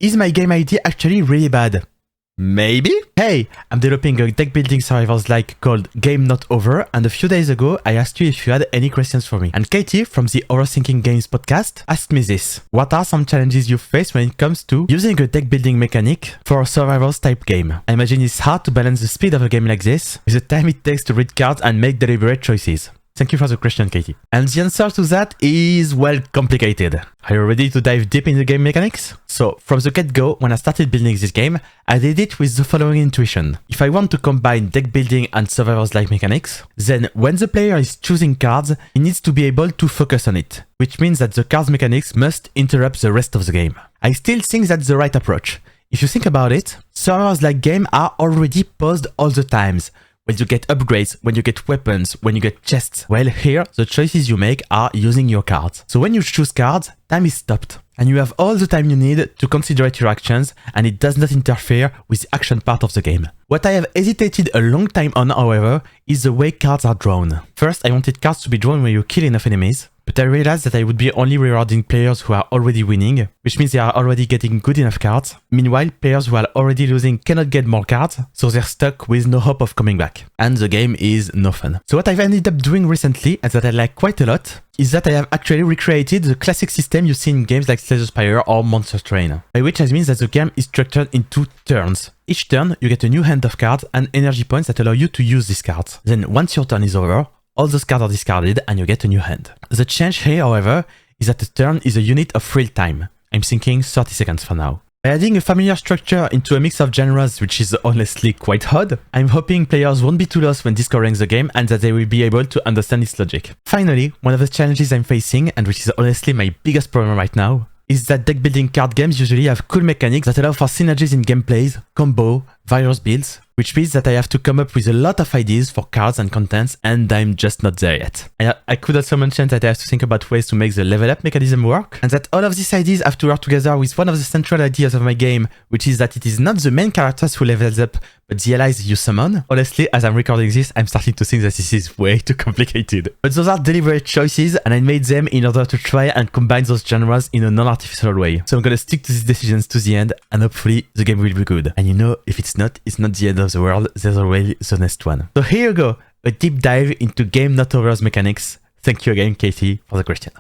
Is my game idea actually really bad? Maybe? Hey, I'm developing a deck building survivals like called Game Not Over, and a few days ago I asked you if you had any questions for me. And Katie from the Overthinking Games podcast asked me this. What are some challenges you face when it comes to using a deck building mechanic for a survivals type game? I imagine it's hard to balance the speed of a game like this with the time it takes to read cards and make deliberate choices. Thank you for the question, Katie. And the answer to that is, well, complicated. Are you ready to dive deep into game mechanics? So, from the get-go, when I started building this game, I did it with the following intuition. If I want to combine deck building and survivals-like mechanics, then when the player is choosing cards, he needs to be able to focus on it, which means that the cards mechanics must interrupt the rest of the game. I still think that's the right approach. If you think about it, survivals-like games are already paused all the times. When you get upgrades, when you get weapons, when you get chests. Well, here, the choices you make are using your cards. So when you choose cards, time is stopped. And you have all the time you need to consider your actions, and it does not interfere with the action part of the game. What I have hesitated a long time on, however, is the way cards are drawn. First, I wanted cards to be drawn when you kill enough enemies, but I realized that I would be only rewarding players who are already winning, which means they are already getting good enough cards. Meanwhile, players who are already losing cannot get more cards, so they're stuck with no hope of coming back. And the game is no fun. So what I've ended up doing recently, and that I like quite a lot, is that I have actually recreated the classic system you see in games like Slay the Spire or Monster Train, by which I mean that the game is structured into turns. Each turn, you get a new hand of cards and energy points that allow you to use these cards. Then once your turn is over, all those cards are discarded and you get a new hand. The change here, however, is that the turn is a unit of real time. I'm thinking 30 seconds for now. By adding a familiar structure into a mix of genres, which is honestly quite odd, I'm hoping players won't be too lost when discovering the game and that they will be able to understand its logic. Finally, one of the challenges I'm facing, and which is honestly my biggest problem right now, is that deck building card games usually have cool mechanics that allow for synergies in gameplays, combo, various builds, which means that I have to come up with a lot of ideas for cards and contents, and I'm just not there yet. I could also mention that I have to think about ways to make the level up mechanism work, and that all of these ideas have to work together with one of the central ideas of my game, which is that it is not the main characters who levels up, but the allies you summon. Honestly, as I'm recording this, I'm starting to think that this is way too complicated. But those are deliberate choices, and I made them in order to try and combine those genres in a non-artificial way. So I'm gonna stick to these decisions to the end, and hopefully the game will be good. And you know, if it's not the end of the world, there's already the next one. So here you go, a deep dive into Game Not Over's mechanics. Thank you again, Katie, for the question.